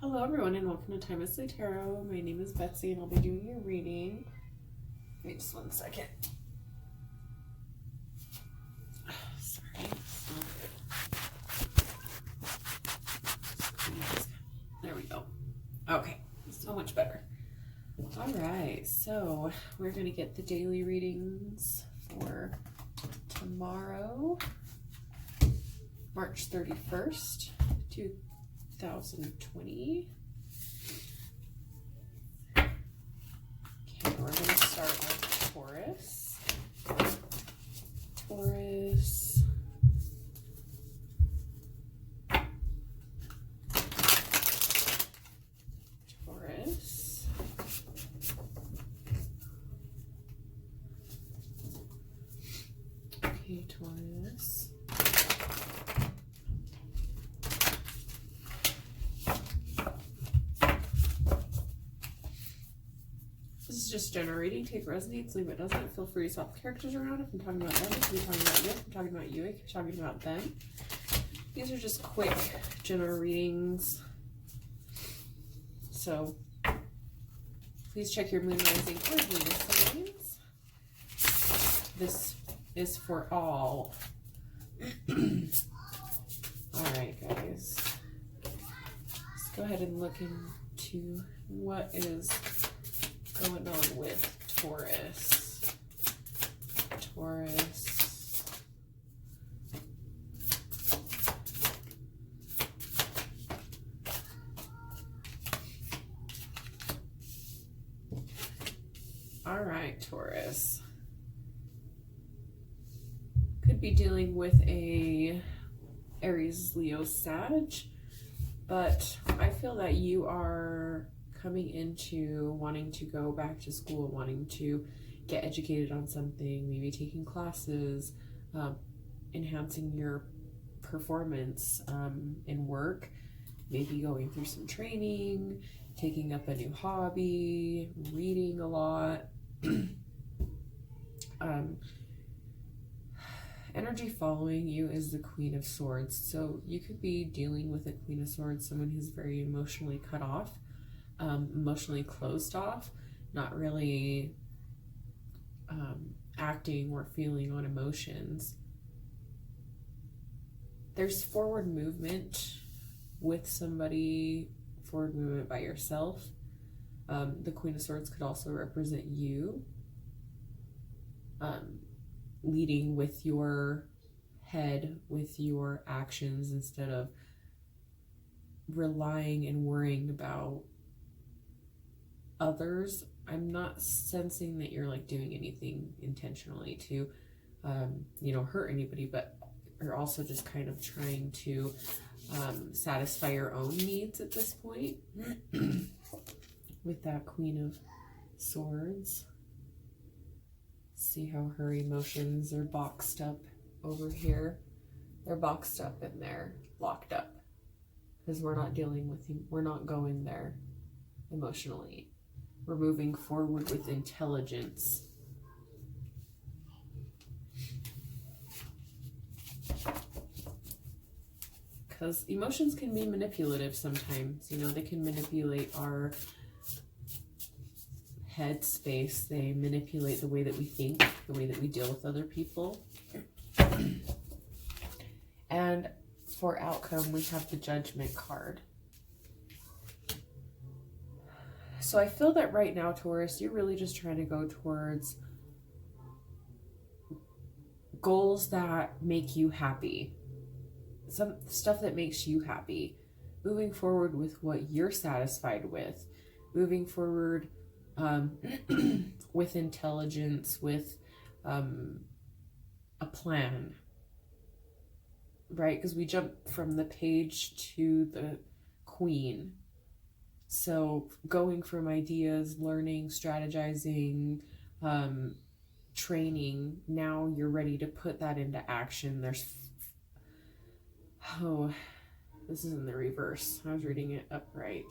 Hello everyone and welcome to Timelessly Tarot. My name is Betsy and I'll be doing your reading. Wait just one second. Sorry. There we go. Okay, so much better. Alright, so we're going to get the daily readings for tomorrow, March 31st, 2020. Okay, we're going to start with Taurus. Taurus. Taurus. Okay, Taurus. This is just generating. Take resonates, leave it doesn't. Feel free to swap characters around. If I'm talking about them, if I'm talking about you, if I'm talking about you, if I'm talking about them. These are just quick general readings. So please check your moon, rising, or Venus signs. This is for all. Alright, guys. Let's go ahead and look into what is going on with Taurus. Taurus. All right, Taurus. Could be dealing with a Aries, Leo, Sag, but I feel that you are coming into wanting to go back to school, wanting to get educated on something, maybe taking classes, enhancing your performance in work, maybe going through some training, taking up a new hobby, reading a lot. Energy following you is the Queen of Swords, so you could be dealing with a Queen of Swords, someone who's very emotionally cut off, emotionally closed off, not really acting or feeling on emotions. There's forward movement with somebody, forward movement by yourself. The Queen of Swords could also represent you leading with your head, with your actions, instead of relying and worrying about others. I'm not sensing that you're like doing anything intentionally to hurt anybody, but you're also just kind of trying to satisfy your own needs at this point with that Queen of Swords. See how her emotions are boxed up over here. They're boxed up and they're locked up because we're not dealing with you. We're not going there emotionally. We're moving forward with intelligence. Because emotions can be manipulative sometimes. You know, they can manipulate our head space. They manipulate the way that we think, the way that we deal with other people. And for outcome, we have the Judgment card. So I feel that right now, Taurus, you're really just trying to go towards goals that make you happy. Some stuff that makes you happy. Moving forward with what you're satisfied with. Moving forward with intelligence, with a plan. Right? Because we jump from the Page to the Queen. So going from ideas, learning, strategizing, training, now you're ready to put that into action. This is in the reverse. I was reading it upright.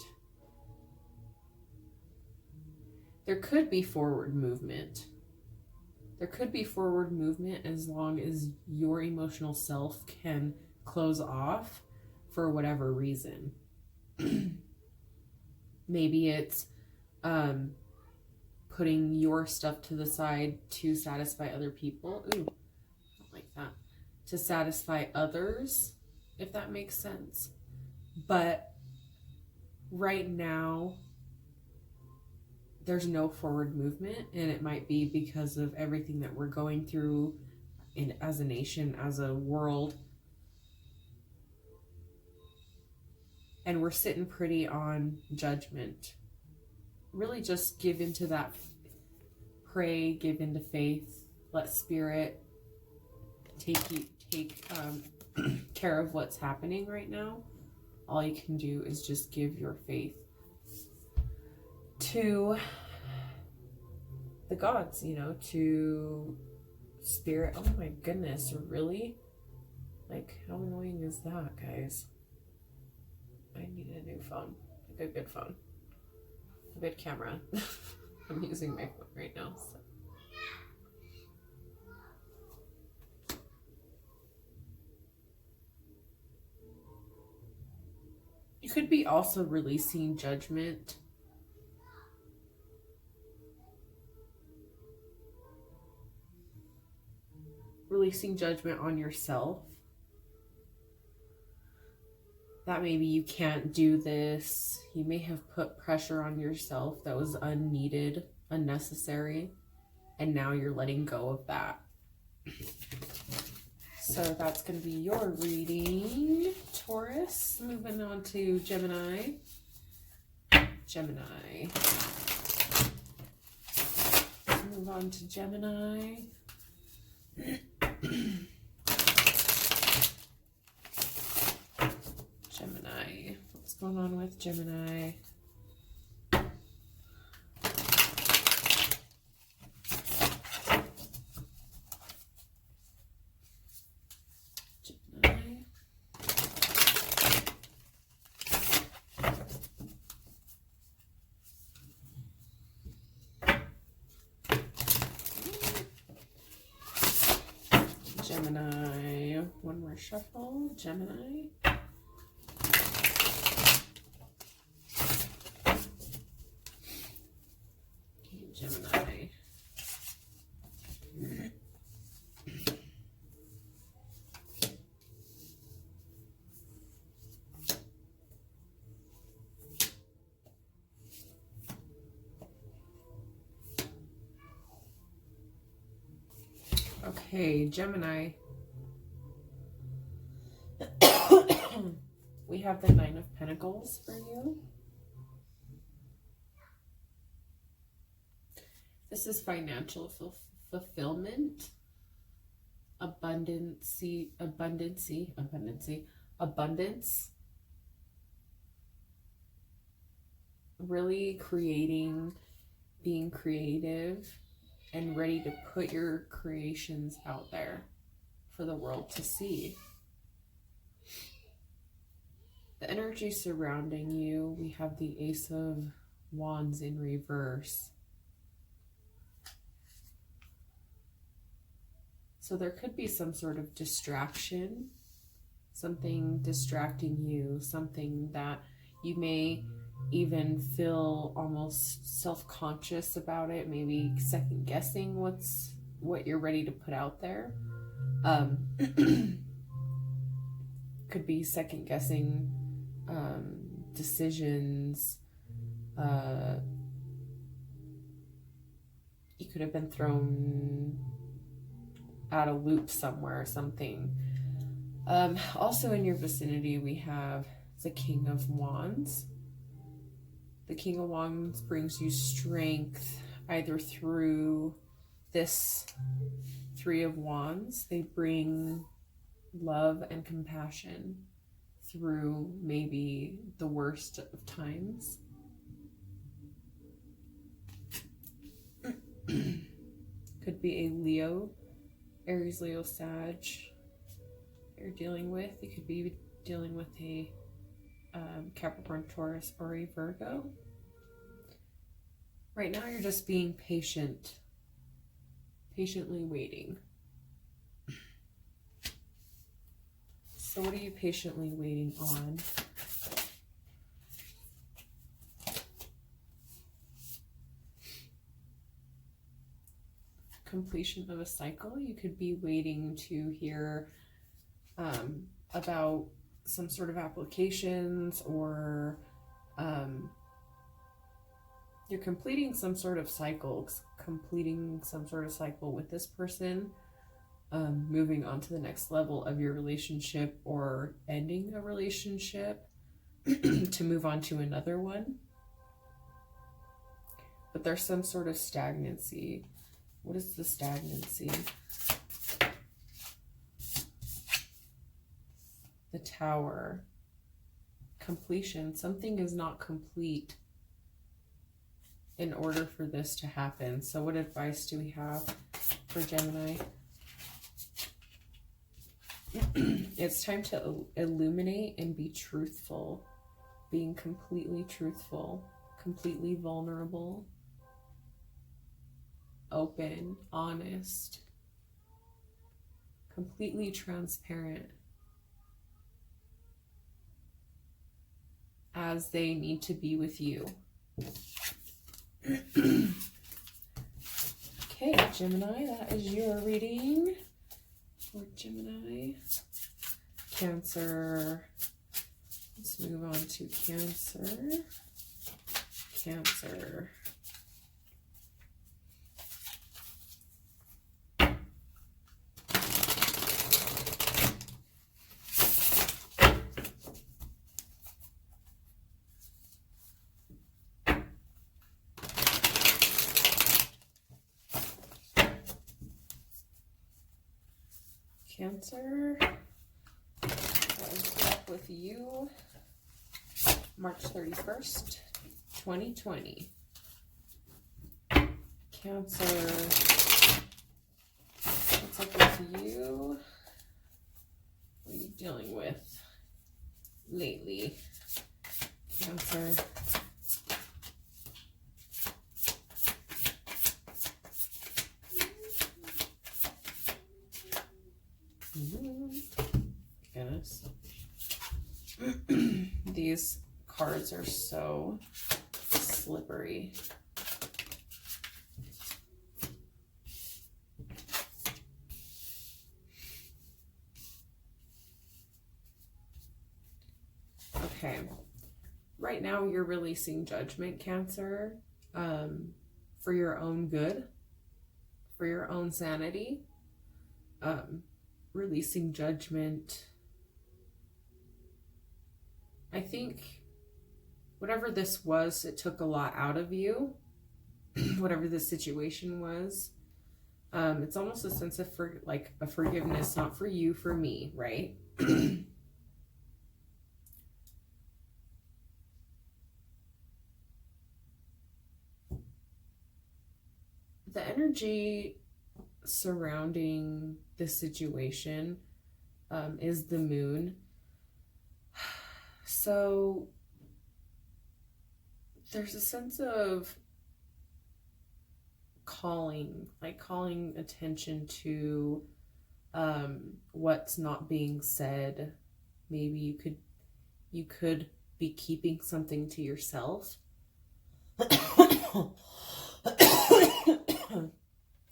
There could be forward movement. There could be forward movement as long as your emotional self can close off for whatever reason. Maybe it's putting your stuff to the side to satisfy other people. Ooh, I don't like that. To satisfy others, if that makes sense. But right now, there's no forward movement, and it might be because of everything that we're going through as a nation, as a world. And we're sitting pretty on judgment. Really just give into that. Pray, give into faith, let Spirit take care of what's happening right now. All you can do is just give your faith to the gods, to Spirit. Oh my goodness, really? Like, how annoying is that, guys? I need a new phone, like a good phone, a good camera. I'm using my phone right now, so. You could be also releasing judgment. Releasing judgment on yourself. That maybe you can't do this. You may have put pressure on yourself that was unneeded, unnecessary, and now you're letting go of that. So that's going to be your reading, Taurus. Moving on to Gemini. Move on to Gemini. Gemini. What's going on with Gemini? Gemini. One more shuffle. Gemini. Gemini. Okay, Gemini. We have the Nine of Pentacles for you. This is financial fulfillment, abundance, really creating, being creative, and ready to put your creations out there for the world to see. The energy surrounding you, we have the Ace of Wands in reverse. So there could be some sort of distraction, something distracting you, something that you may even feel almost self-conscious about it, maybe second guessing what you're ready to put out there. Could be second guessing decisions. You could have been thrown out of loop somewhere or something. Also in your vicinity, we have the King of Wands. The King of Wands brings you strength either through this Three of Wands. They bring love and compassion through maybe the worst of times. Could be a Leo, Aries, Leo, Sag you're dealing with. You could be dealing with a Capricorn, Taurus, or a Virgo. Right now you're just being patient, patiently waiting. So what are you patiently waiting on? completion of a cycle. You could be waiting to hear about some sort of applications, or you're completing some sort of cycle with this person, moving on to the next level of your relationship, or ending a relationship to move on to another one. But there's some sort of stagnancy. What is the stagnancy? The Tower. Completion. Something is not complete in order for this to happen. So what advice do we have for Gemini? It's time to illuminate and be truthful. Being completely truthful, completely vulnerable, open, honest, completely transparent, as they need to be with you. Okay, Gemini, that is your reading for Gemini. Cancer. Let's move on to Cancer. Cancer. Cancer, what is up with you? March 31st, 2020. Cancer, what's up with you? What are you dealing with lately? Cancer. Goodness. These cards are so slippery. Okay. Right now you're releasing judgment, Cancer, for your own good, for your own sanity. Releasing judgment. I think whatever this was, it took a lot out of you. Whatever the situation was. It's almost a sense of a forgiveness, not for you, for me, right? The energy surrounding this situation is the Moon. So there's a sense of calling attention to what's not being said. Maybe you could be keeping something to yourself.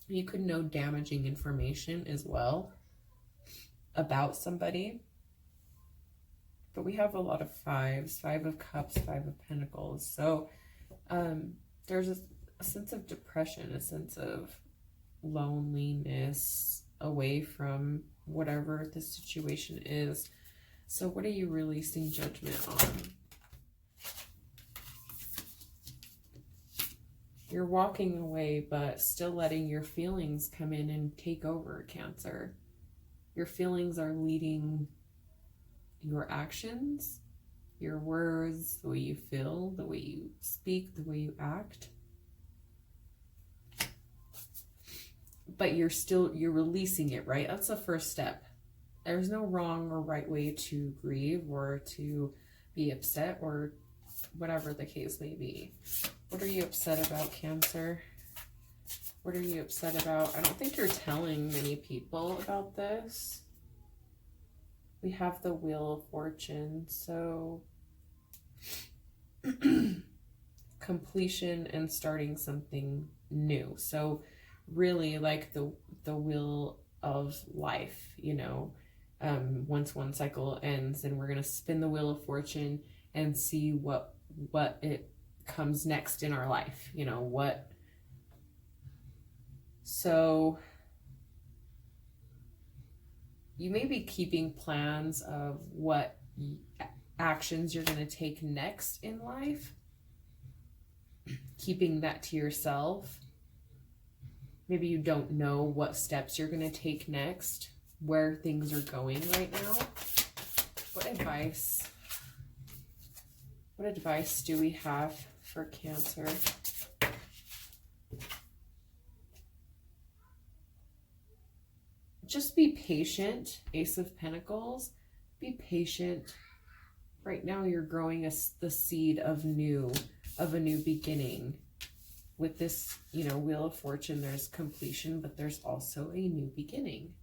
You could know damaging information as well about somebody. But we have a lot of fives, 5 of Cups, 5 of Pentacles. So there's a sense of depression, a sense of loneliness away from whatever the situation is. So what are you releasing judgment on? You're walking away, but still letting your feelings come in and take over, Cancer. Your feelings are leading your actions, your words, the way you feel, the way you speak, the way you act. But you're releasing it, right? That's the first step. There's no wrong or right way to grieve or to be upset or whatever the case may be. What are you upset about, Cancer? What are you upset about? I don't think you're telling many people about this. We have the Wheel of Fortune, so completion and starting something new. So really like the wheel of life, you know. Once one cycle ends, then we're going to spin the wheel of fortune and see what it comes next in our life, you know, what. So you may be keeping plans of what actions you're going to take next in life, keeping that to yourself. Maybe you don't know what steps you're going to take next, where things are going right now. What advice do we have for Cancer? Just be patient, Ace of Pentacles. Be patient. Right now you're growing the seed of a new beginning. With this, you know, Wheel of Fortune, there's completion, but there's also a new beginning.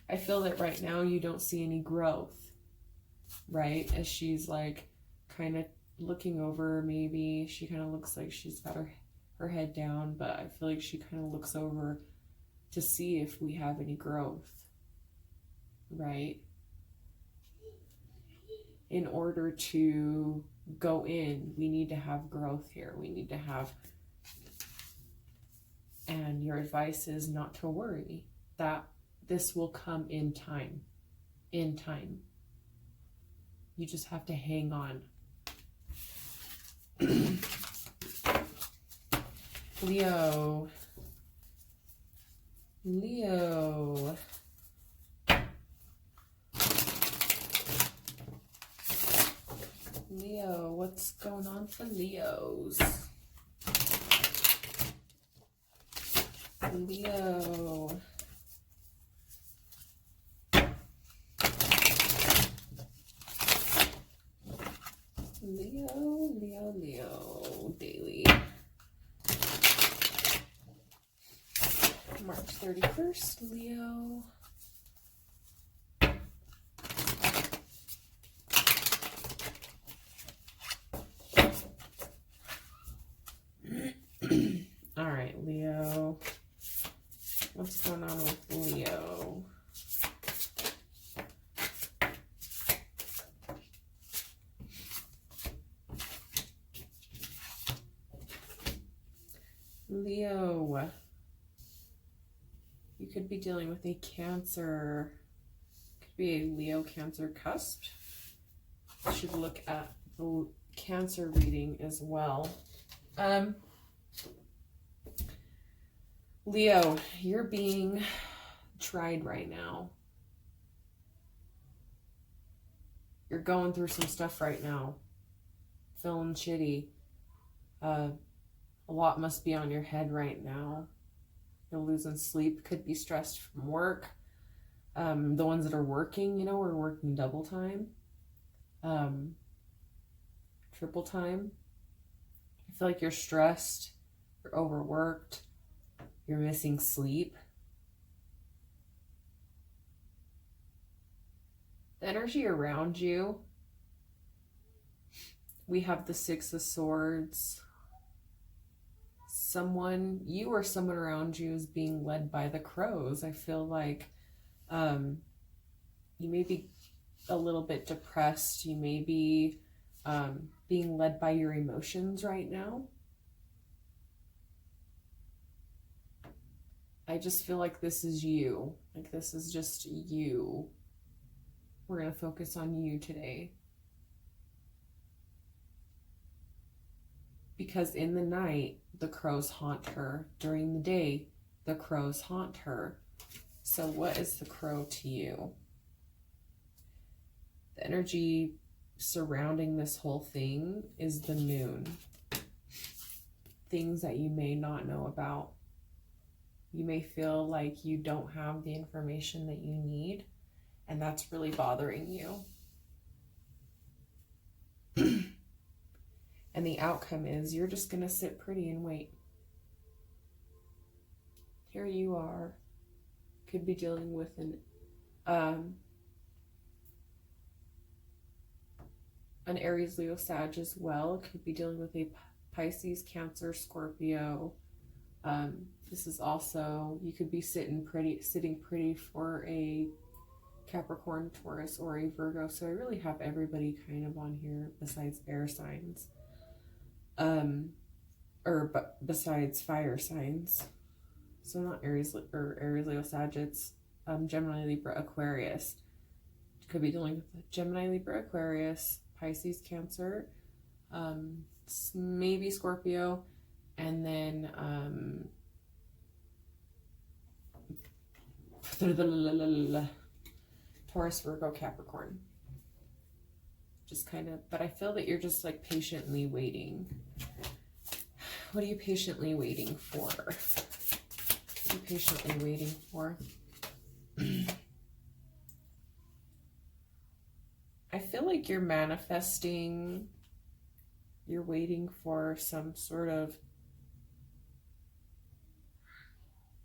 I feel that right now you don't see any growth, right? As she's like kind of looking over, maybe she kind of looks like she's got her head down, but I feel like she kind of looks over to see if we have any growth, right? In order to go in, we need to have growth here. We need to have, and your advice is not to worry, that this will come in time. In time. You just have to hang on. Leo. Leo, what's going on for Leos? Leo. Leo, daily. March 31st, Leo. All right, Leo. What's going on with Leo? Leo, you could be dealing with a Cancer, could be a Leo Cancer cusp. You should look at the Cancer reading as well. Leo, you're being tried right now. You're going through some stuff right now. Feeling shitty. A lot must be on your head right now. You're losing sleep. Could be stressed from work. The ones that are working, you know, are working double time. Triple time. I feel like you're stressed. You're overworked. You're missing sleep. The energy around you. We have the Six of Swords. You or someone around you is being led by the crows. I feel like you may be a little bit depressed. You may be being led by your emotions right now. I just feel like this is you. Like this is just you. We're going to focus on you today. Because in the night, the crows haunt her. During the day, the crows haunt her. So what is the crow to you? The energy surrounding this whole thing is the moon. Things that you may not know about. You may feel like you don't have the information that you need, and that's really bothering you. And the outcome is you're just going to sit pretty and wait. Here you are. Could be dealing with an Aries, Leo, Sag as well. Could be dealing with a Pisces, Cancer, Scorpio. This is also, you could be sitting pretty for a Capricorn, Taurus, or a Virgo. So I really have everybody kind of on here besides air signs. Besides fire signs. So not Aries Leo, Sagittarius, Gemini, Libra, Aquarius. Could be dealing with Gemini, Libra, Aquarius, Pisces, Cancer, maybe Scorpio, and then Taurus, Virgo, Capricorn. Just kind of, but I feel that you're just like patiently waiting. What are you patiently waiting for? What are you patiently waiting for? I feel like you're manifesting, you're waiting for some sort of,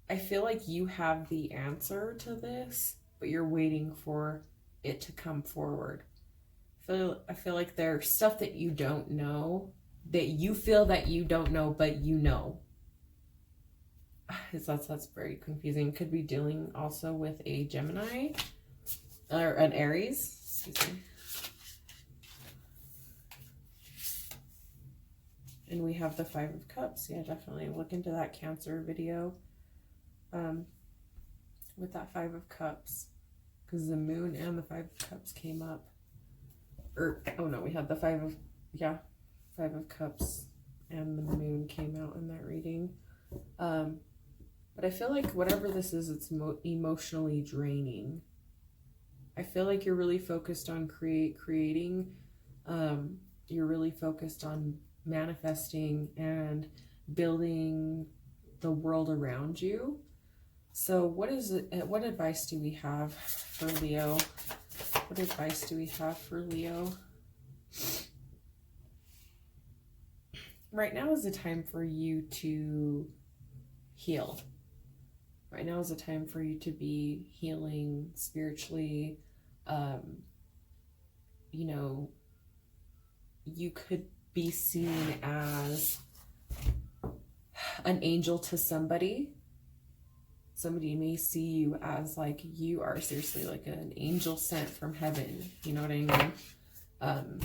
I feel like you have the answer to this, but you're waiting for it to come forward. I feel like there's stuff that you don't know, that you feel that you don't know, but you know. That's very confusing. Could be dealing also with a Gemini or an Aries. Excuse me. And we have the Five of Cups. Yeah, definitely look into that Cancer video with that Five of Cups, because the Moon and the Five of Cups came up. Oh no, we had the Five of Cups and the Moon came out in that reading. But I feel like whatever this is, it's emotionally draining. I feel like you're really focused on creating. You're really focused on manifesting and building the world around you. So what advice do we have for Leo? What advice do we have for Leo? Right now is the time for you to heal. Right now is the time for you to be healing spiritually. You could be seen as an angel to somebody. Somebody may see you as like, you are seriously like an angel sent from heaven. You know what I mean?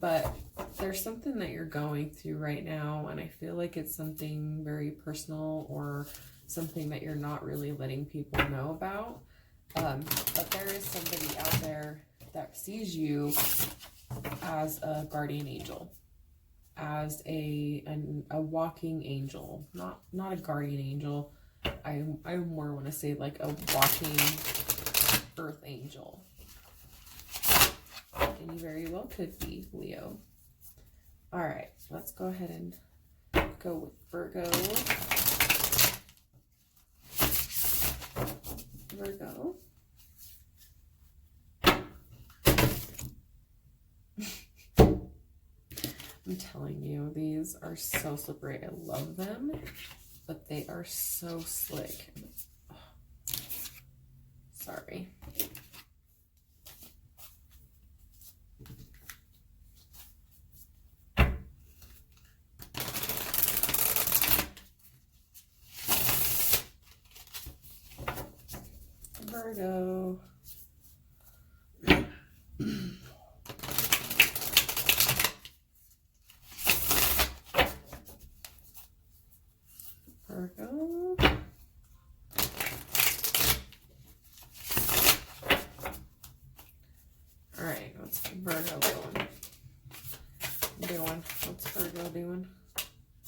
But there's something that you're going through right now, and I feel like it's something very personal or something that you're not really letting people know about. But there is somebody out there that sees you as a guardian angel, as a walking angel, not a guardian angel. I more want to say like a walking earth angel. And you very well could be, Leo. All right, let's go ahead and go with Virgo. Virgo. I'm telling you, these are so slippery. I love them, but they are so slick. Oh, sorry. Virgo. Virgo. All right, what's Virgo doing? What's Virgo doing?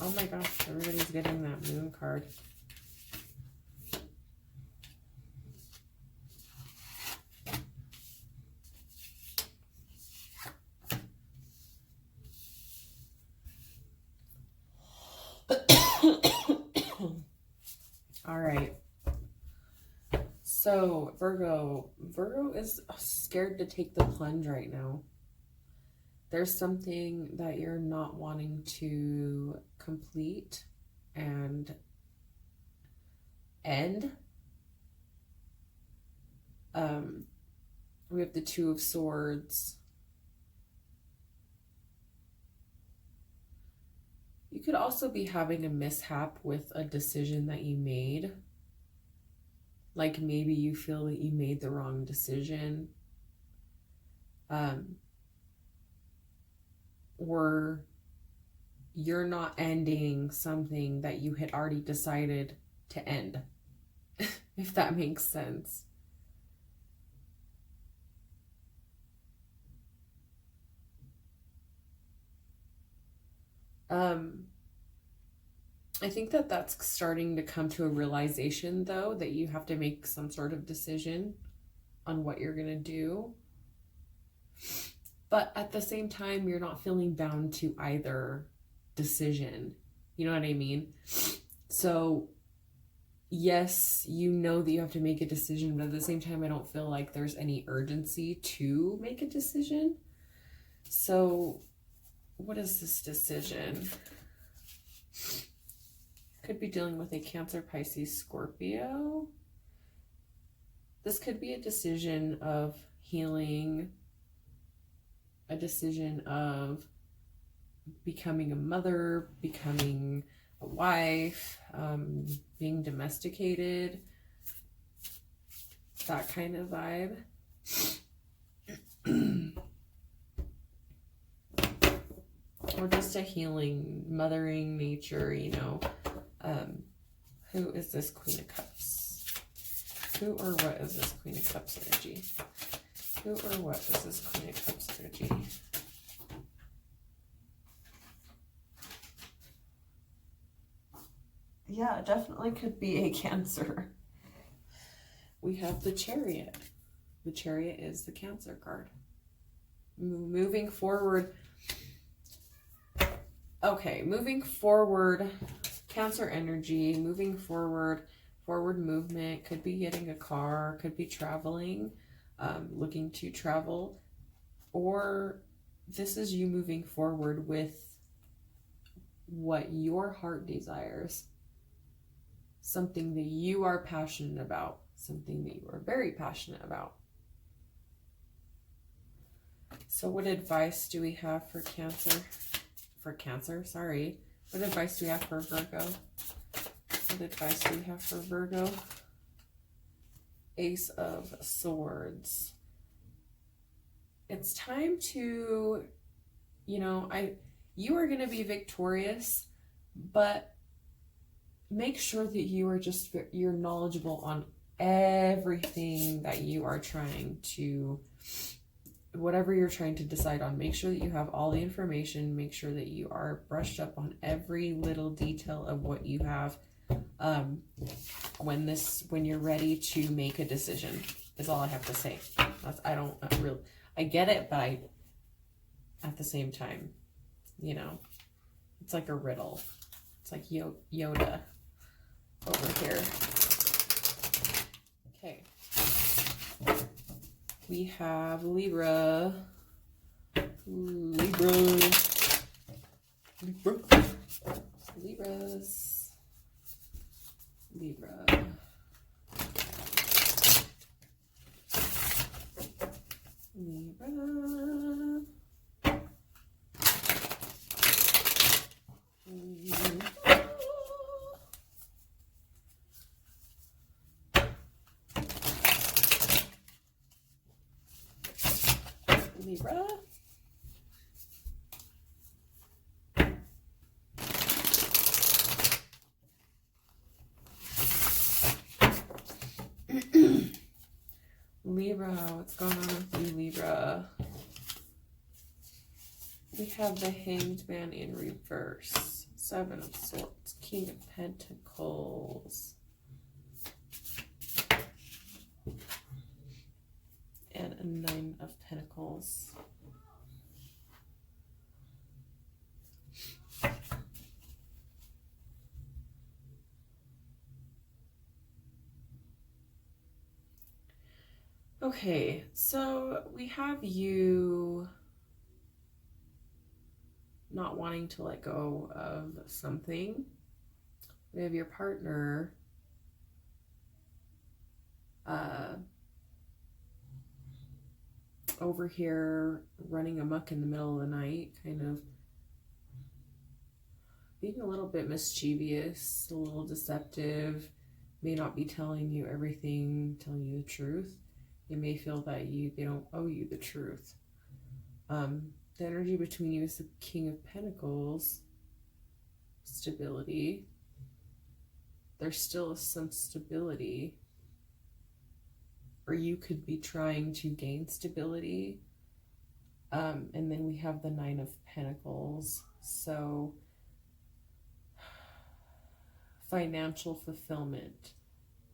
Oh my gosh, everybody's getting that moon card. All right. So Virgo is scared to take the plunge right now. There's something that you're not wanting to complete and end. We have the Two of Swords. You could also be having a mishap with a decision that you made. Like maybe you feel that you made the wrong decision. Or you're not ending something that you had already decided to end, if that makes sense. I think that that's starting to come to a realization, though, that you have to make some sort of decision on what you're going to do. But at the same time, you're not feeling bound to either decision. You know what I mean? So, yes, you know that you have to make a decision, but at the same time, I don't feel like there's any urgency to make a decision. So, what is this decision? Could be dealing with a Cancer, Pisces, Scorpio. This could be a decision of healing, a decision of becoming a mother, becoming a wife, being domesticated, that kind of vibe. Or just a healing, mothering nature, you know. Who is this Queen of Cups? Who or what is this Queen of Cups energy? Who or what is this Queen of Cups energy? Yeah, it definitely could be a Cancer. We have the Chariot. The Chariot is the Cancer card. Moving forward. Okay, moving forward. Cancer energy, moving forward, forward movement, could be getting a car, could be traveling, looking to travel, or this is you moving forward with what your heart desires, something that you are passionate about, something that you are very passionate about. So what advice do we have for Cancer? What advice do we have for Virgo? What advice do we have for Virgo? Ace of Swords. It's time to, you are going to be victorious, but make sure that you're knowledgeable on everything that you are trying to, whatever you're trying to decide on. Make sure that you have all the information. Make sure that you are brushed up on every little detail of what you have when you're ready to make a decision, is all I have to say. I get it, but at the same time, it's like a riddle. It's like Yoda over here. Okay. We have Libras. Libra. Libra, what's going on with you, Libra? We have the Hanged Man in reverse. Seven of Swords, King of Pentacles. And a Nine of Pentacles. Okay, so we have you not wanting to let go of something. We have your partner over here running amok in the middle of the night, kind of being a little bit mischievous, a little deceptive, may not be telling you everything, telling you the truth. You may feel that they don't owe you the truth. The energy between you is the King of Pentacles, stability. There's still some stability, or you could be trying to gain stability. And then we have the Nine of Pentacles. So financial fulfillment,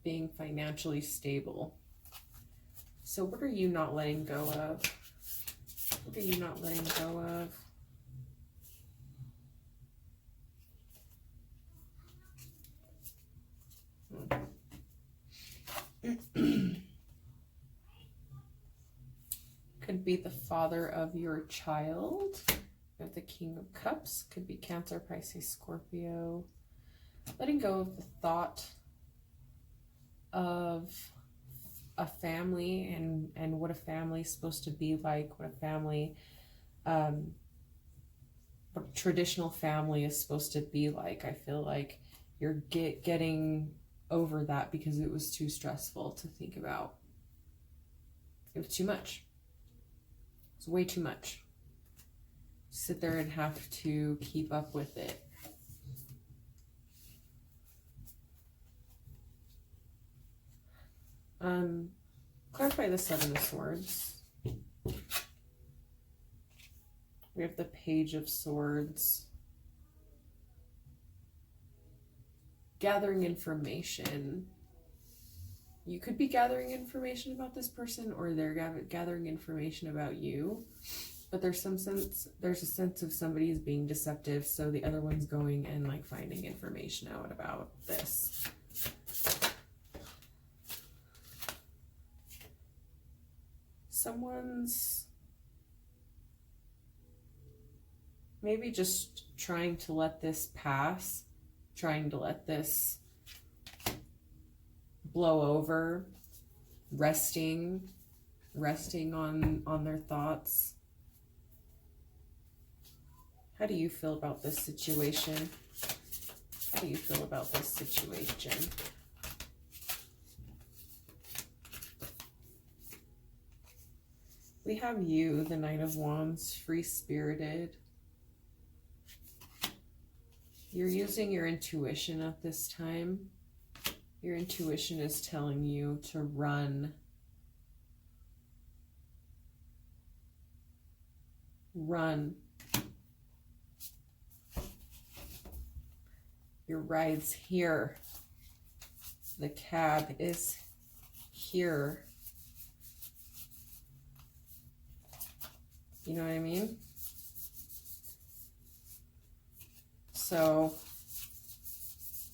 being financially stable. So what are you not letting go of? What are you not letting go of? Could be the father of your child. You have the King of Cups. Could be Cancer, Pisces, Scorpio. Letting go of the thought of a family and what a family is supposed to be like, what a family, what a traditional family is supposed to be like. I feel like you're getting over that because it was too stressful to think about. It was too much. It's way too much. Sit there and have to keep up with it. Clarify the Seven of Swords. We have the Page of Swords. Gathering information. You could be gathering information about this person, or they're gathering information about you. But there's a sense of somebody is being deceptive, so the other one's going and like finding information out about this. Someone's maybe just trying to let this pass, trying to let this blow over, resting on their thoughts. How do you feel about this situation? How do you feel about this situation? We have you, the Knight of Wands, free-spirited. You're using your intuition at this time. Your intuition is telling you to run. Run. Your ride's here. The cab is here. You know what I mean? So,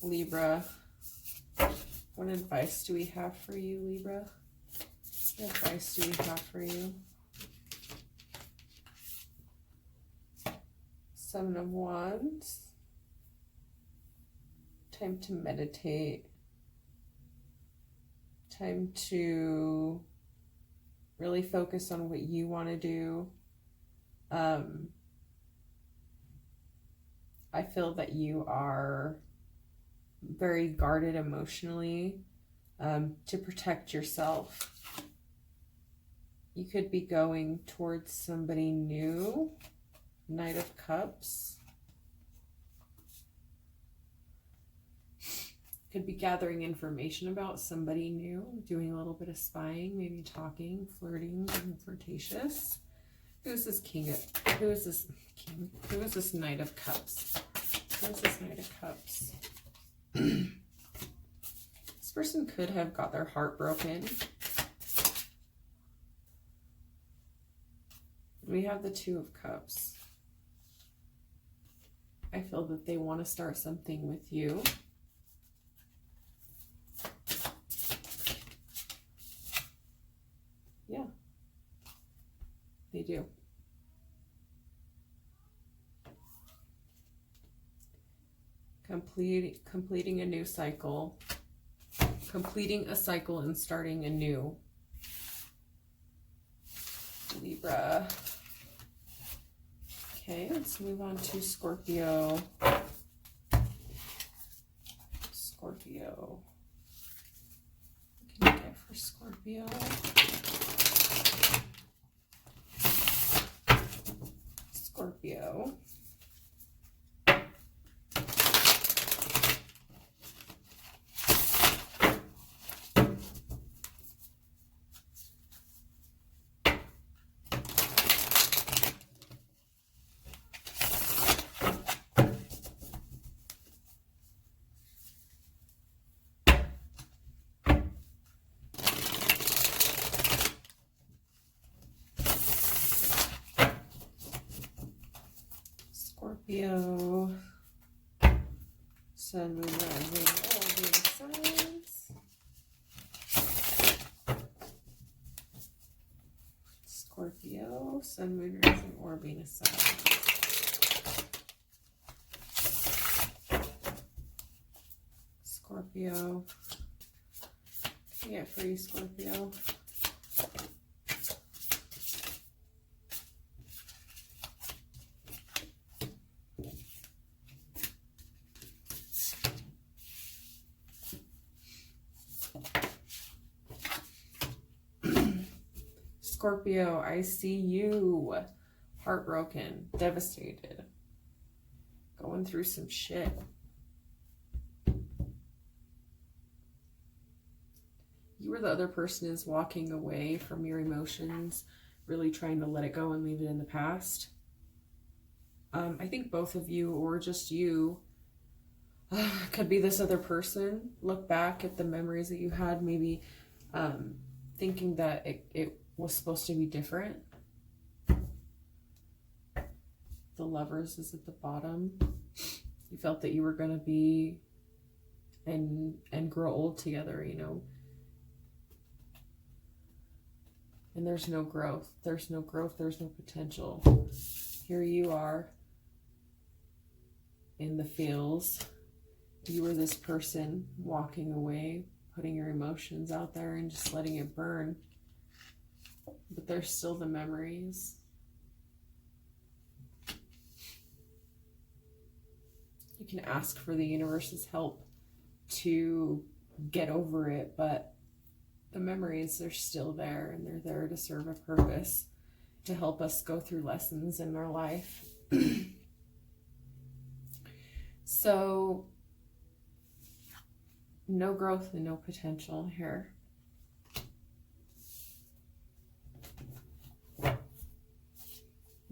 Libra, what advice do we have for you, Libra? What advice do we have for you? Seven of Wands. Time to meditate. Time to really focus on what you want to do. I feel that you are very guarded emotionally to protect yourself. You could be going towards somebody new. Knight of Cups. Could be gathering information about somebody new, doing a little bit of spying, maybe talking, flirting, being flirtatious. Who is this King? Who is this King? Who is this Knight of Cups? Who is this Knight of Cups? This person could have got their heart broken. We have the Two of Cups. I feel that they want to start something with you. Yeah, they do. Completing a new cycle. Completing a cycle and starting anew. Libra. Okay, let's move on to Scorpio. Scorpio? What can you get for Scorpio? Scorpio. Scorpio, Sun, Moon, Rising, all being signs. Scorpio, Sun, Moon, Rising, or being a sign. Scorpio. Yeah, for you, Scorpio. Scorpio, I see you heartbroken, devastated, going through some shit. You or the other person is walking away from your emotions, really trying to let it go and leave it in the past. I think both of you, or just you, could be this other person. Look back at the memories that you had, maybe thinking that it was supposed to be different. The Lovers is at the bottom. You felt that you were going to be and grow old together, you know. And there's no growth. There's no growth. There's no potential. Here you are in the feels. You were this person walking away, putting your emotions out there and just letting it burn. But there's still the memories. You can ask for the universe's help to get over it, but the memories are still there, and they're there to serve a purpose, to help us go through lessons in our life. So, no growth and no potential here.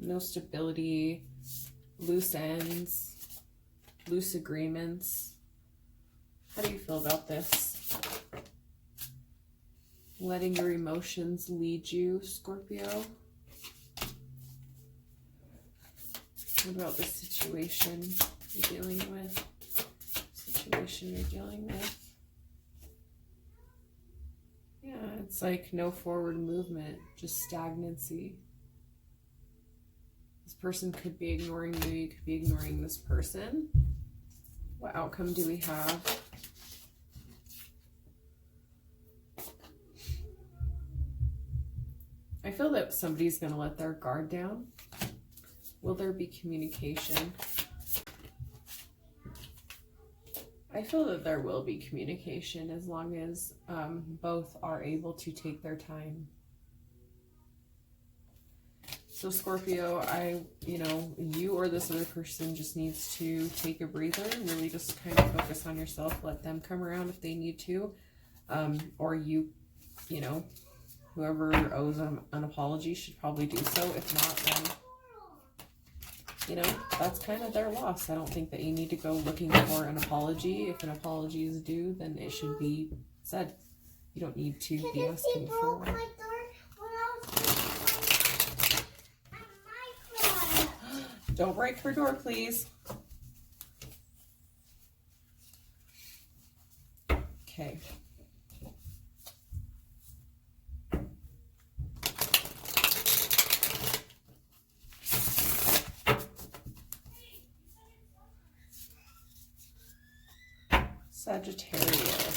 No stability, loose ends, loose agreements. How do you feel about this? Letting your emotions lead you, Scorpio? What about the situation you're dealing with? Yeah, it's like no forward movement, just stagnancy. This person could be ignoring you, you could be ignoring this person. What outcome do we have? I feel that somebody's going to let their guard down. Will there be communication? I feel that there will be communication as long as both are able to take their time. So Scorpio, you or this other person just needs to take a breather and really just kind of focus on yourself. Let them come around if they need to. Or whoever owes an apology should probably do so. If not, then, that's kind of their loss. I don't think that you need to go looking for an apology. If an apology is due, then it should be said. You don't need to be asking for one. Don't break her door, please. Okay. Sagittarius.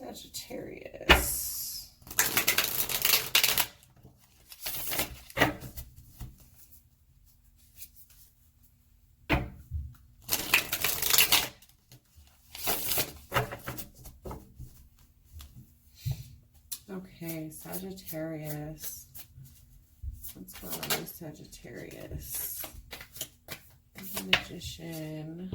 Sagittarius. Okay, Sagittarius. What's going on with Sagittarius? Magician.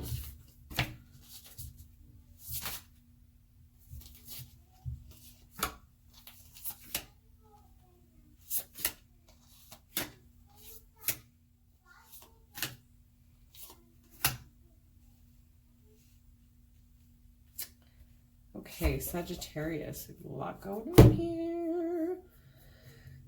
Okay, Sagittarius, a lot going on here.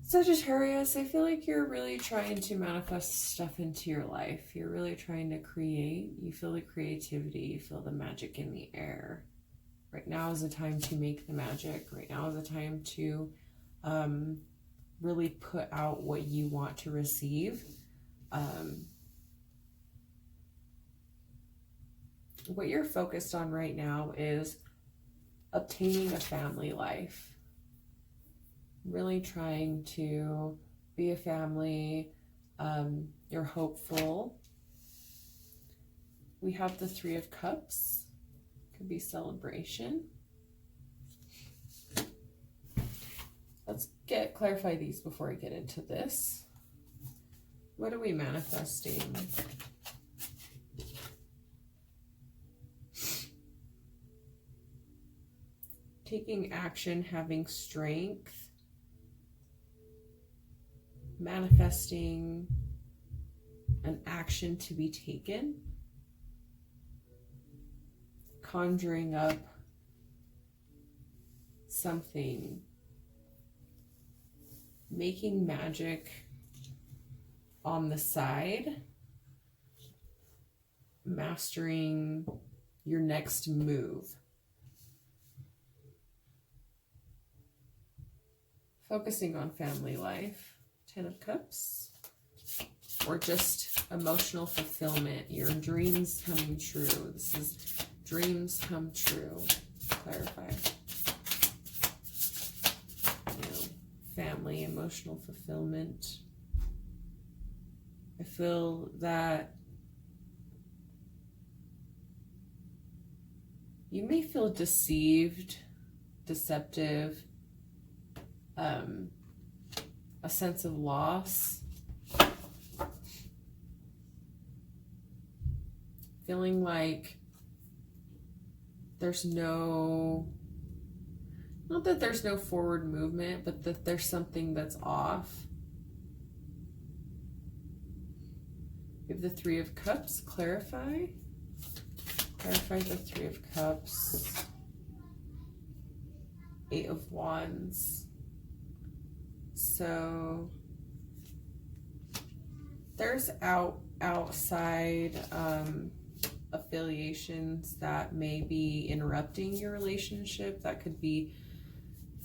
Sagittarius, I feel like you're really trying to manifest stuff into your life. You're really trying to create. You feel the creativity. You feel the magic in the air. Right now is the time to make the magic. Right now is the time to really put out what you want to receive. What you're focused on right now is obtaining a family life. Really trying to be a family. You're hopeful. We have the Three of Cups. Could be celebration. Let's clarify these before I get into this. What are we manifesting? Taking action, having strength. Manifesting an action to be taken, conjuring up something, making magic on the side, mastering your next move. Focusing on family life. Ten of Cups, or just emotional fulfillment, your dreams coming true. This is dreams come true. Clarify. Family, emotional fulfillment. I feel that you may feel deceived, deceptive, a sense of loss, feeling like there's not that there's no forward movement, but that there's something that's off. We have the Three of Cups. Clarify the Three of Cups. Eight of Wands. So there's outside affiliations that may be interrupting your relationship. That could be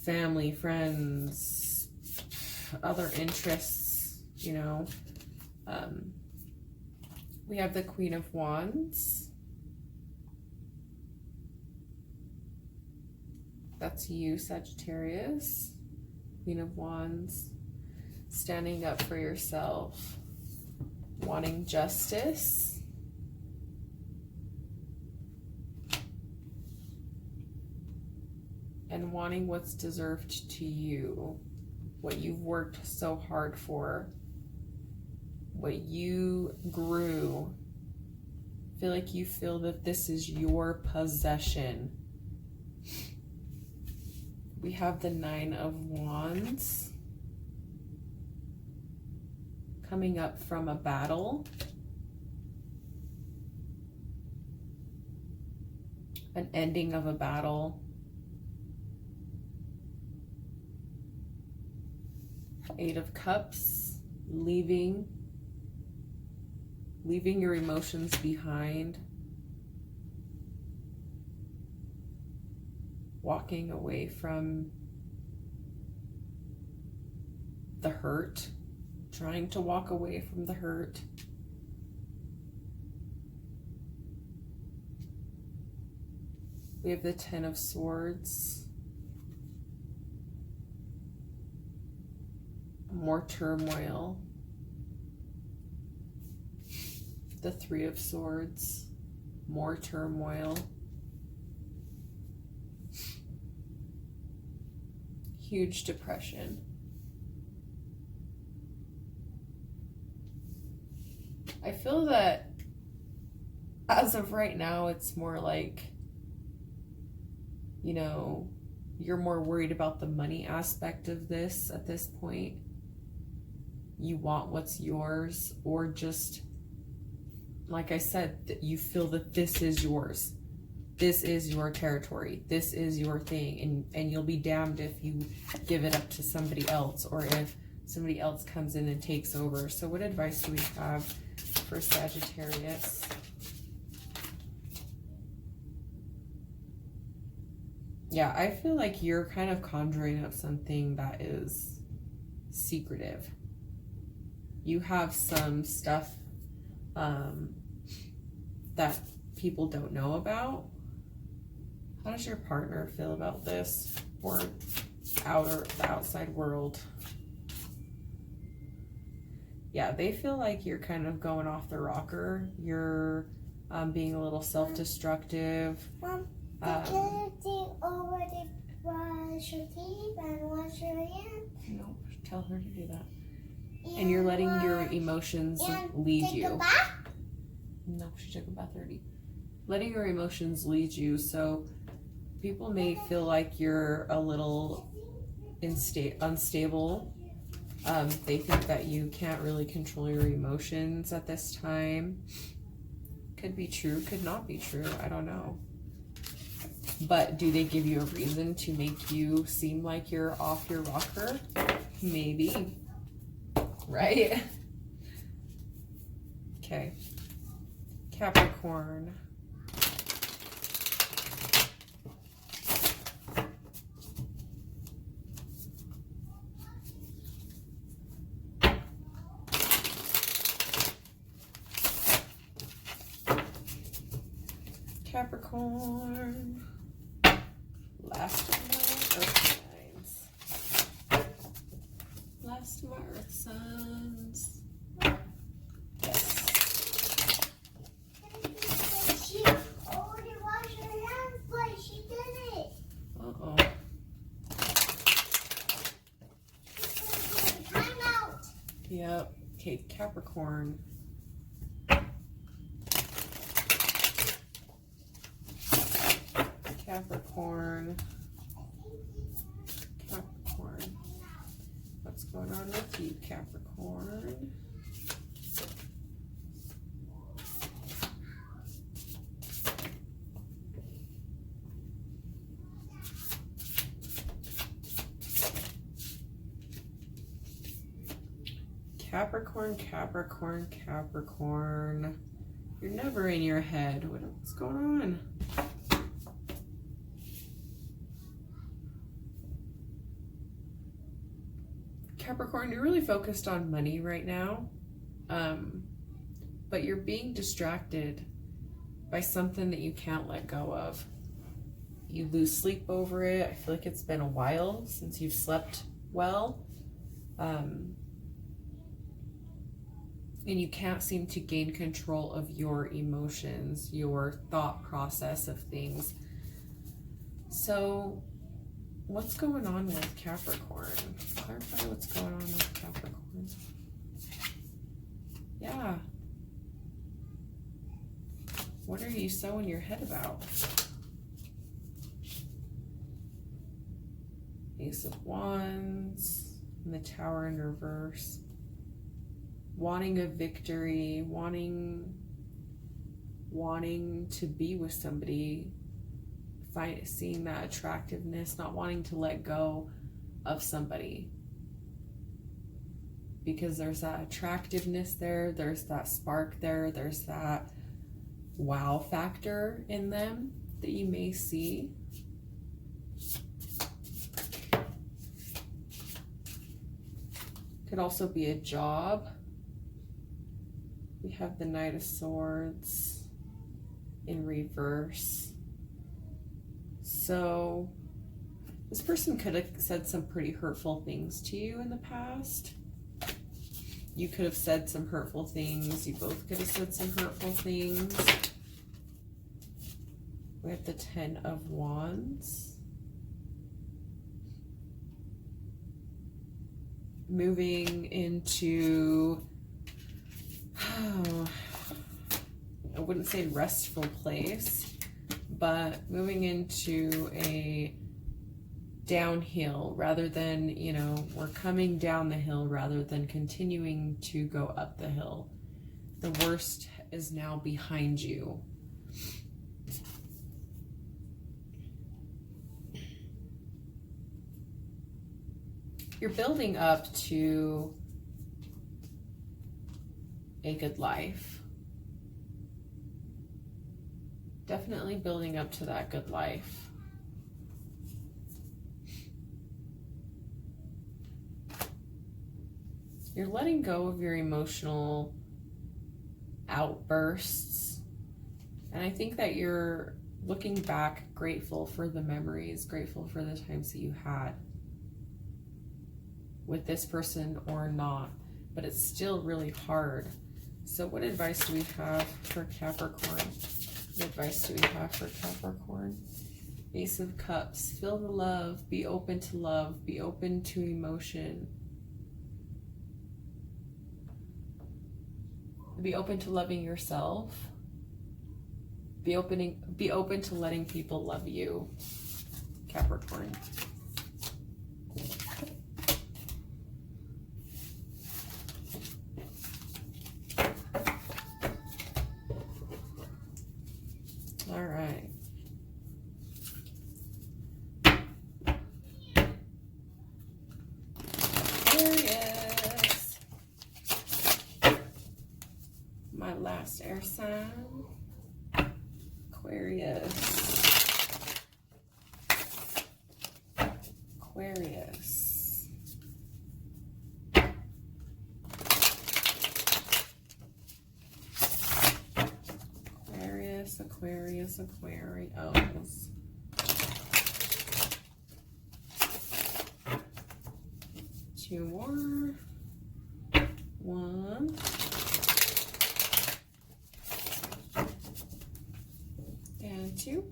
family, friends, other interests, you know. We have the Queen of Wands. That's you, Sagittarius. Queen of Wands. Standing up for yourself. Wanting justice. And wanting what's deserved to you. What you've worked so hard for. What you grew. Feel like you feel that this is your possession. We have the Nine of Wands. Coming up from a battle. An ending of a battle. Eight of Cups. Leaving your emotions behind. Walking away from the hurt. Trying to walk away from the hurt. We have the Ten of Swords. more turmoil. The Three of Swords, more turmoil. Huge depression. I feel that as of right now, it's more like, you know, you're more worried about the money aspect of this at this point. You want what's yours, or just, like I said, that you feel that this is yours. This is your territory. This is your thing. And you'll be damned if you give it up to somebody else, or if somebody else comes in and takes over. So what advice do we have for Sagittarius? Yeah, I feel like you're kind of conjuring up something that is secretive. You have some stuff that people don't know about. How does your partner feel about this, or the outside world? Yeah, they feel like you're kind of going off the rocker. You're being a little self-destructive. Mom, can you over the brush your teeth and wash your hands? No, tell her to do that. And you're letting your emotions lead you. Take a bath? No, she took a bath already. Letting your emotions lead you. So people may feel like you're a little unstable. They think that you can't really control your emotions at this time. Could be true, could not be true. I don't know. But do they give you a reason to make you seem like you're off your rocker? Maybe. Right? Okay. Capricorn. Capricorn. Last of my earth signs. Last of my earth signs. Yes. She already washed her hands, but she did it. Uh-oh. Time out. Yep. Okay, Capricorn. Capricorn. Capricorn. What's going on with you, Capricorn? Capricorn, Capricorn, Capricorn. You're never in your head. What's going on? Capricorn, you're really focused on money right now, but you're being distracted by something that you can't let go of. You lose sleep over it. I feel like it's been a while since you've slept well, and you can't seem to gain control of your emotions, your thought process of things. So what's going on with Capricorn? Clarify what's going on with Capricorn. Yeah. What are you so in your head about? Ace of Wands, and the Tower in reverse. Wanting a victory, wanting to be with somebody, seeing that attractiveness, not wanting to let go of somebody, because there's that attractiveness there, there's that spark there, there's that wow factor in them that you may see. Could also be a job. We have the Knight of Swords in reverse. So this person could have said some pretty hurtful things to you in the past. You could have said some hurtful things. You both could have said some hurtful things. We have the 10 of Wands. Moving into, I wouldn't say restful place, but moving into a downhill rather than, you know, we're coming down the hill rather than continuing to go up the hill. The worst is now behind you. You're building up to a good life. Definitely building up to that good life. You're letting go of your emotional outbursts. And I think that you're looking back grateful for the memories, grateful for the times that you had with this person or not. But it's still really hard. So what advice do we have for Capricorn? What advice do we have for Capricorn? Ace of Cups. Feel the love. Be open to love. Be open to emotion. Be open to loving yourself. Be open to letting people love you, Capricorn. All right. Aquarius. My last air sign. Aquarius. Aquarius. Aquarius, Aquarius. Two more. One. And two.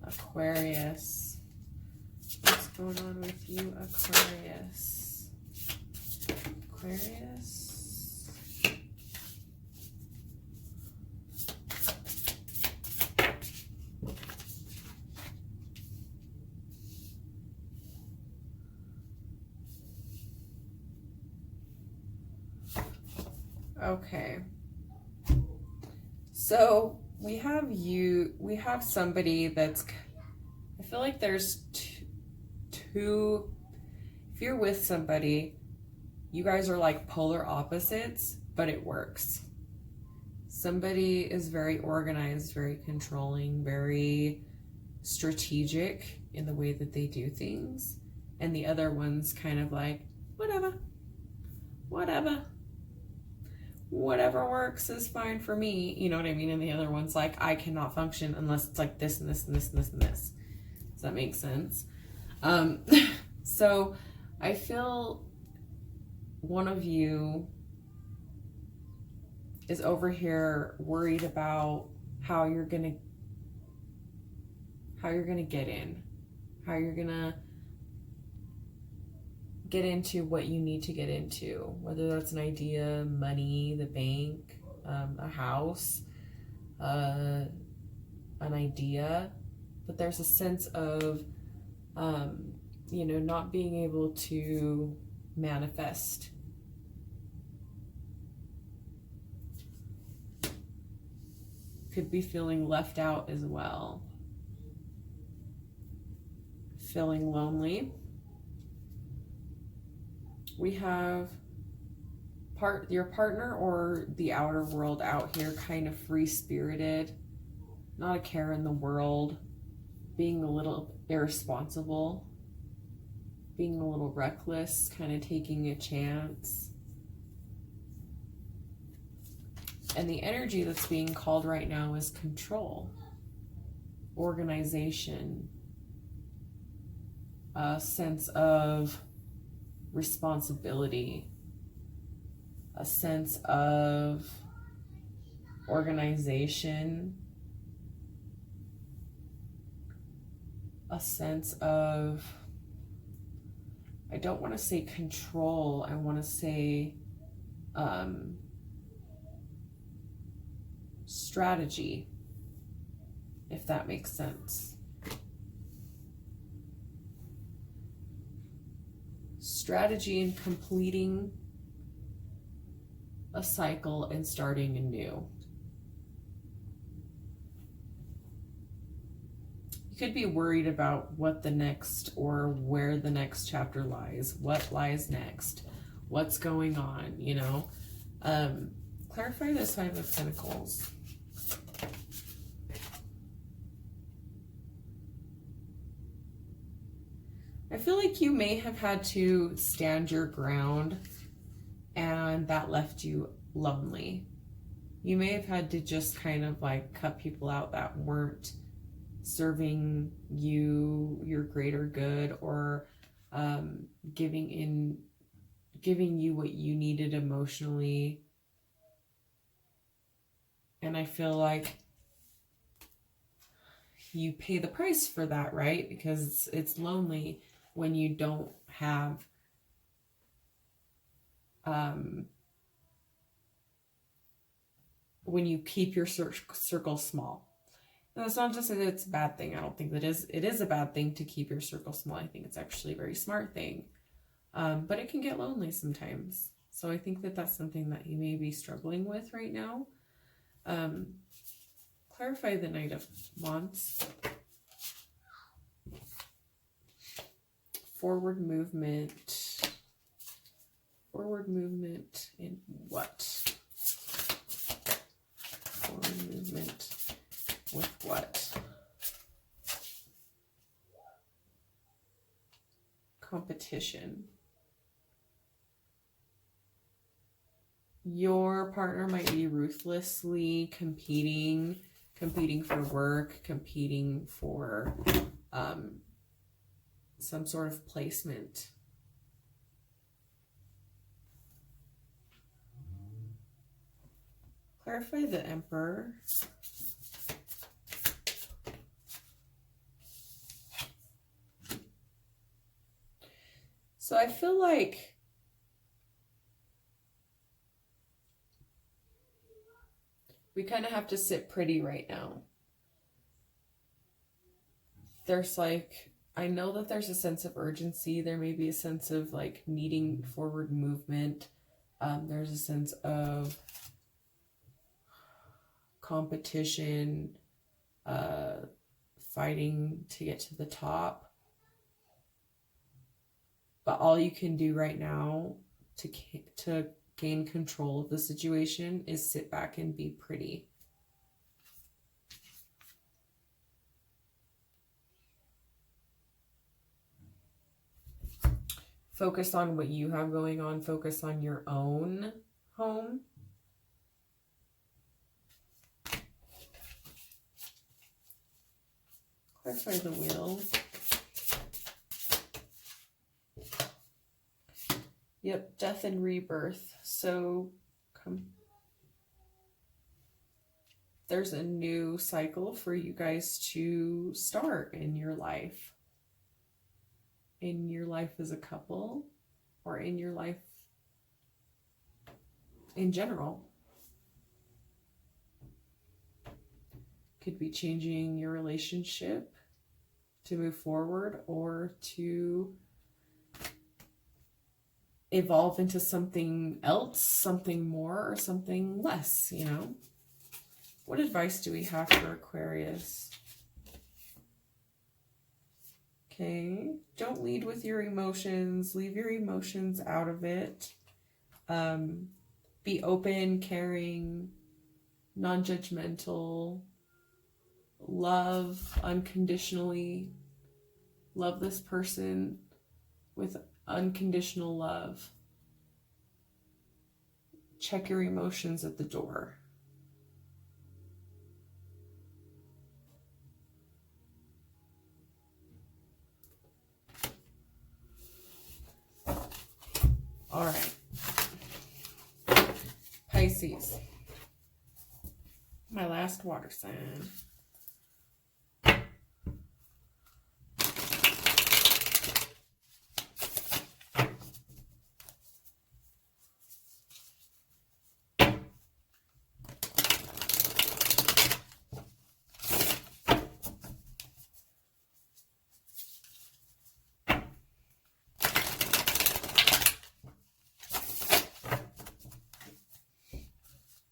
Aquarius. What's going on with you, Aquarius? Aquarius. Okay. So we have somebody that's, I feel like there's two, if you're with somebody, you guys are like polar opposites, but it works. Somebody is very organized, very controlling, very strategic in the way that they do things. And the other one's kind of like, whatever works is fine for me. You know what I mean? And the other one's like, I cannot function unless it's like this and this and this and this and this. Does that make sense? So I feel one of you is over here worried about how you're gonna get in, how you're gonna get into what you need to get into, whether that's an idea, money, the bank, a house, an idea. But there's a sense of, not being able to manifest. Could be feeling left out as well. Feeling lonely. We have your partner or the outer world out here kind of free-spirited, not a care in the world, being a little irresponsible, being a little reckless, kind of taking a chance. And the energy that's being called right now is control, organization, a sense of responsibility, a sense of organization, a sense of, I don't want to say control, I want to say strategy, if that makes sense. Strategy in completing a cycle and starting anew. You could be worried about what the next or where the next chapter lies, what lies next, what's going on, you know. Clarify this Five of Pentacles. I feel like you may have had to stand your ground and that left you lonely. You may have had to just kind of like cut people out that weren't serving you, your greater good, or giving you what you needed emotionally. And I feel like you pay the price for that, right? Because it's lonely when you don't have when you keep your circle small. Now, it's not just that it's a bad thing. I don't think that it is a bad thing to keep your circle small. I think it's actually a very smart thing. But it can get lonely sometimes. So I think that that's something that you may be struggling with right now. Clarify the Knight of Wands. Forward movement. Forward movement in what? Forward movement with what? Competition. Your partner might be ruthlessly competing for work, competing for some sort of placement. Clarify the Emperor. So I feel like we kind of have to sit pretty right now. There's like, I know that there's a sense of urgency. There may be a sense of like needing forward movement. There's a sense of competition, fighting to get to the top. But all you can do right now to gain control of the situation is sit back and be pretty. Focus on what you have going on. Focus on your own home. Clarify the Wheel. Yep, death and rebirth. So there's a new cycle for you guys to start in your life. In your life as a couple, or in your life in general. Could be changing your relationship to move forward, or to evolve into something else, something more, or something less, you know? What advice do we have for Aquarius? Okay, don't lead with your emotions. Leave your emotions out of it. Be open, caring, non-judgmental. Love unconditionally. Love this person with unconditional love. Check your emotions at the door. All right. Pisces. My last water sign.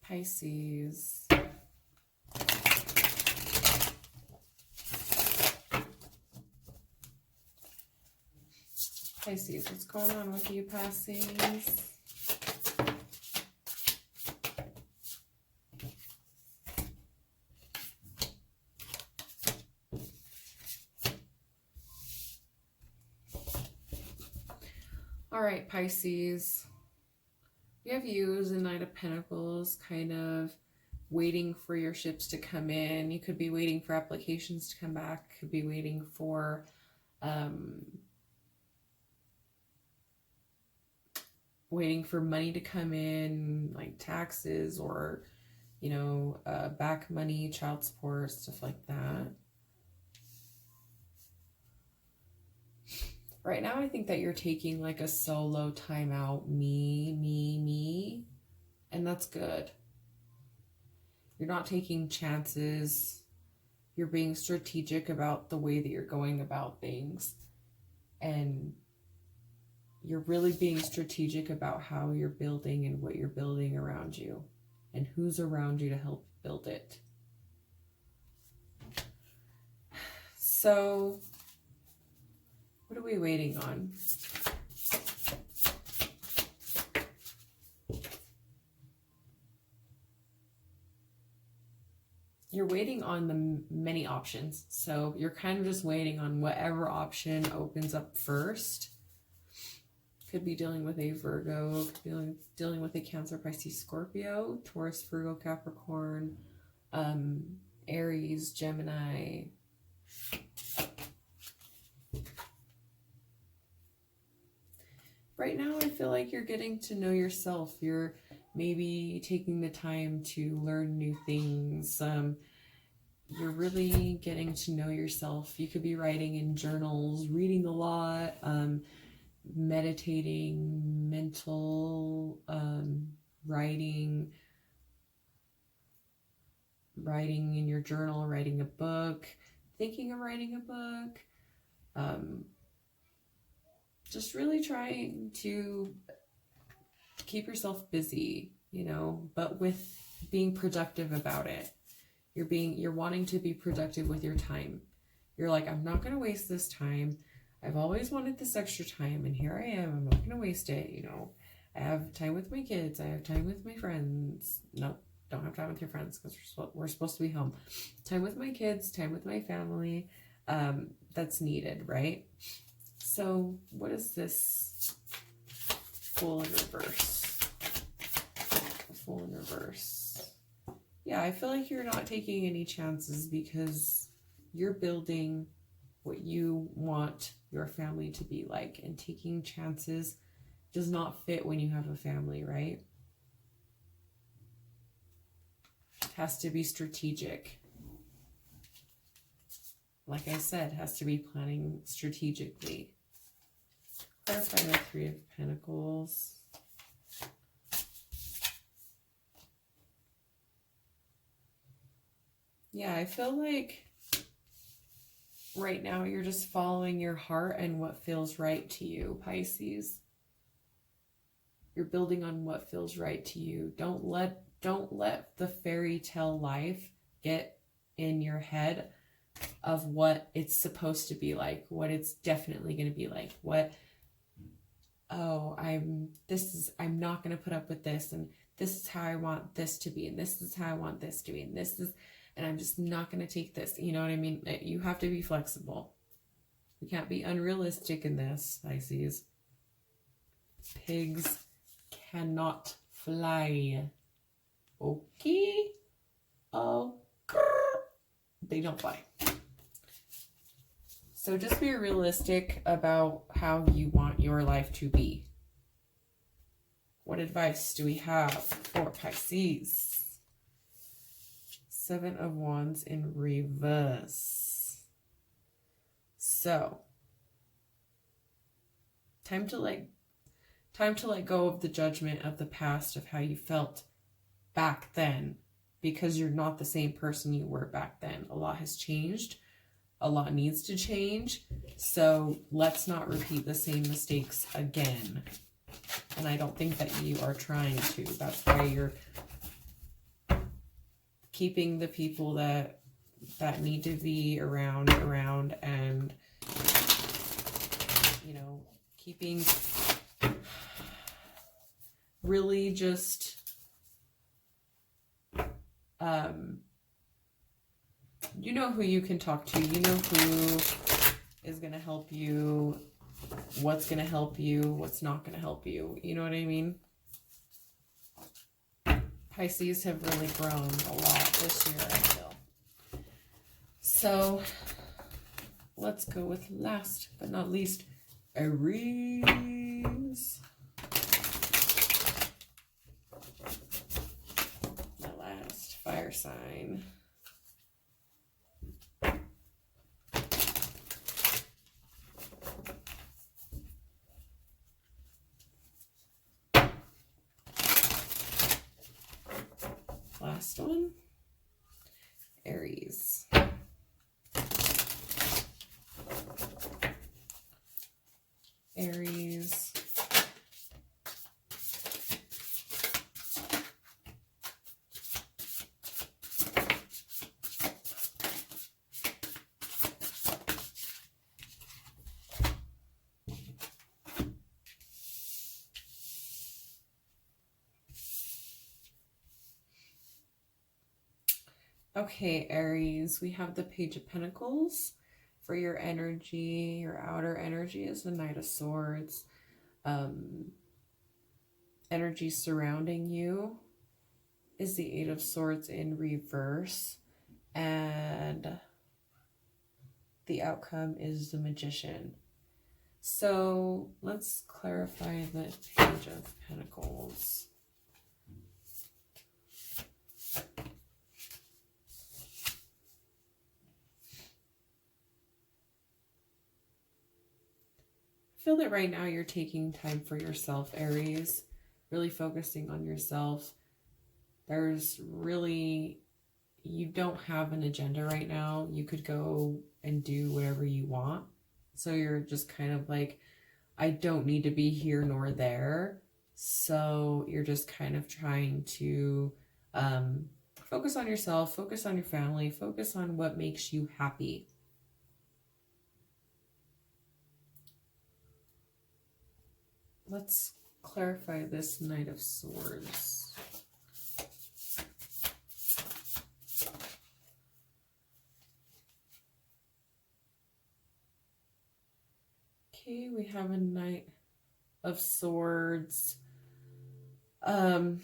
Pisces. Pisces, what's going on with you, Pisces? All right, Pisces. We have you as a Knight of Pentacles, kind of waiting for your ships to come in. You could be waiting for applications to come back. Could be waiting for money to come in, like taxes or, you know, back money, child support, stuff like that. Right now, I think that you're taking like a solo time out, me, and that's good. You're not taking chances. You're being strategic about the way that you're going about things. And you're really being strategic about how you're building and what you're building around you and who's around you to help build it. So, what are we waiting on? You're waiting on the many options. So you're kind of just waiting on whatever option opens up first. Could be dealing with a Virgo, could be dealing with a Cancer, Pisces, Scorpio, Taurus, Virgo, Capricorn, Aries, Gemini. Right now, I feel like you're getting to know yourself. You're maybe taking the time to learn new things. You're really getting to know yourself. You could be writing in journals, reading a lot, meditating, mental, writing in your journal, writing a book, thinking of writing a book. Just really trying to keep yourself busy, you know, but with being productive about it. You're wanting to be productive with your time. You're like, I'm not going to waste this time. I've always wanted this extra time, and here I am. I'm not going to waste it, you know. I have time with my kids. I have time with my friends. No, don't have time with your friends because we're supposed to be home. Time with my kids, time with my family. That's needed, right? So what is this Fool in reverse? Fool in reverse. Yeah, I feel like you're not taking any chances because you're building what you want your family to be like, and taking chances does not fit when you have a family, right? It has to be strategic. Like I said, has to be planning strategically. Clarify the Three of Pentacles. Yeah, I feel like right now you're just following your heart and what feels right to you, Pisces. You're building on what feels right to you. Don't let the fairy tale life get in your head of what it's supposed to be like, what it's definitely going to be like, I'm not going to put up with this, and this is how I want this to be, and this is how I want this to be, and I'm just not going to take this. You know what I mean? You have to be flexible. You can't be unrealistic in this, Pisces. Pigs cannot fly. Okay? Oh, they don't fly. So just be realistic about how you want your life to be. What advice do we have for Pisces? 7 of Wands in reverse. So, time to let go of the judgment of the past, of how you felt back then, because you're not the same person you were back then. A lot has changed. A lot needs to change. So let's not repeat the same mistakes again. And I don't think that you are trying to. That's why you're keeping the people that need to be around, and, you know, keeping really just you know who you can talk to. You know who is going to help you, what's going to help you, what's not going to help you. You know what I mean? Pisces have really grown a lot this year, I feel. So let's go with last but not least, Aries. My last fire sign. Last one, Aries. Aries. Okay, Aries, we have the Page of Pentacles. For your energy, your outer energy is the Knight of Swords. Energy surrounding you is the Eight of Swords in reverse. And the outcome is the Magician. So let's clarify the Page of Pentacles. I feel that right now you're taking time for yourself, Aries, really focusing on yourself. There's really, you don't have an agenda right now. You could go and do whatever you want. So you're just kind of like, I don't need to be here nor there. So you're just kind of trying to focus on yourself, focus on your family, focus on what makes you happy. Let's clarify this Knight of Swords. Okay, we have a Knight of Swords. Could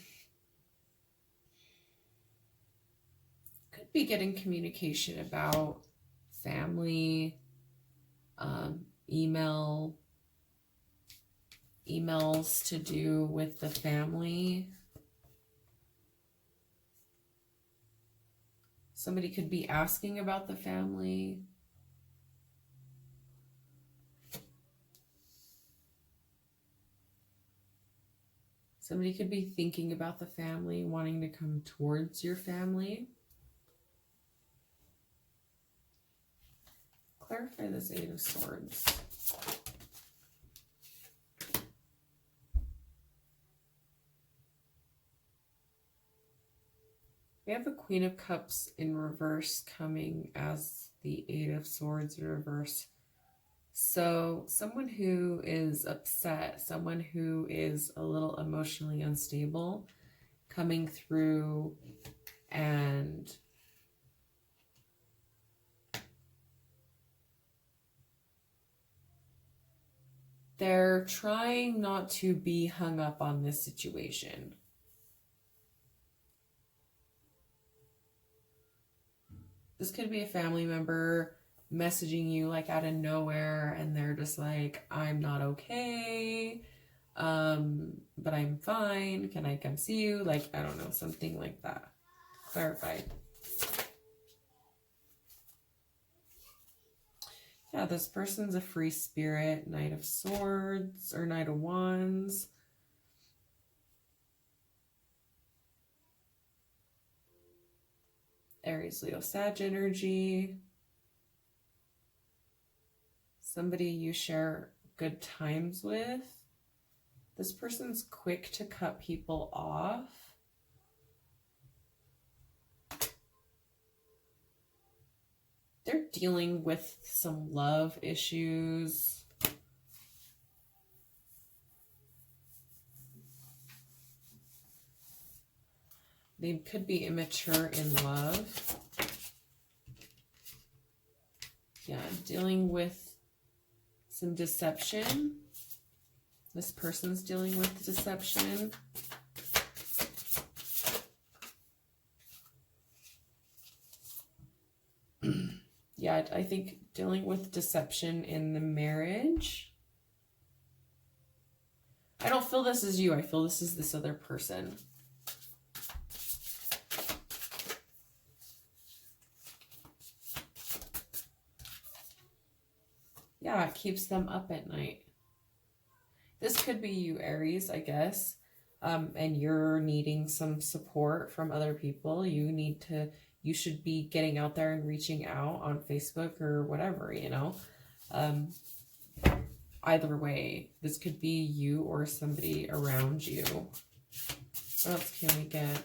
be getting communication about family, emails to do with the family. Somebody could be asking about the family. Somebody could be thinking about the family, wanting to come towards your family. Clarify this Eight of Swords. We have the Queen of Cups in reverse coming as the Eight of Swords in reverse. So someone who is upset, someone who is a little emotionally unstable, coming through, and they're trying not to be hung up on this situation. This could be a family member messaging you like out of nowhere, and they're just like, I'm not okay. but I'm fine. Can I come see you? Like, I don't know, something like that. Clarify. Yeah, this person's a free spirit. Knight of Swords or Knight of Wands. Aries, Leo, Sag energy. Somebody you share good times with. This person's quick to cut people off. They're dealing with some love issues. They could be immature in love. Yeah, dealing with some deception. This person's dealing with deception. Yeah, I think dealing with deception in the marriage. I don't feel this is you. I feel this is this other person. Yeah, it keeps them up at night. This could be you, Aries, I guess. And you're needing some support from other people. You should be getting out there and reaching out on Facebook or whatever, you know. Either way, this could be you or somebody around you. What else can we get?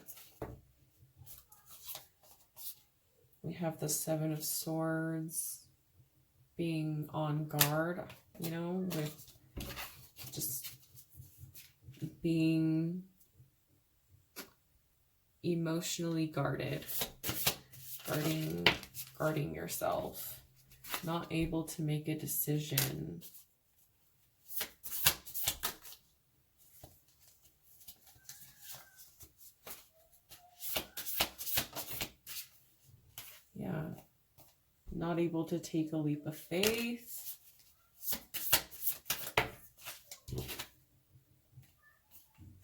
We have the Seven of Swords, being on guard, you know, with just being emotionally guarded, guarding yourself, not able to make a decision. Yeah, not able to take a leap of faith.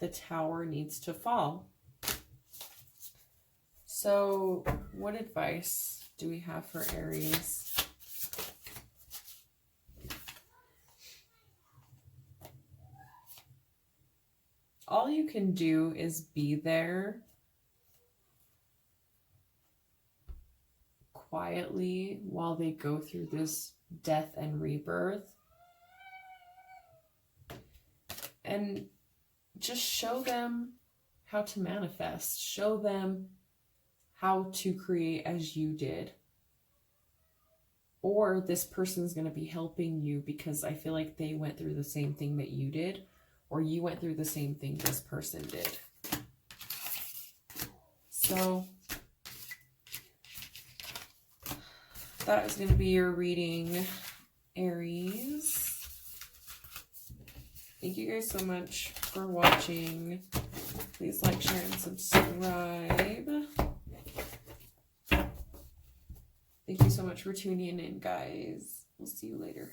The Tower needs to fall. So, what advice do we have for Aries? All you can do is be there quietly while they go through this death and rebirth. And just show them how to manifest. Show them how to create as you did. Or this person's going to be helping you because I feel like they went through the same thing that you did, or you went through the same thing this person did. So that is going to be your reading, Aries. Thank you guys so much for watching. Please like, share, and subscribe. Thank you so much for tuning in, guys. We'll see you later.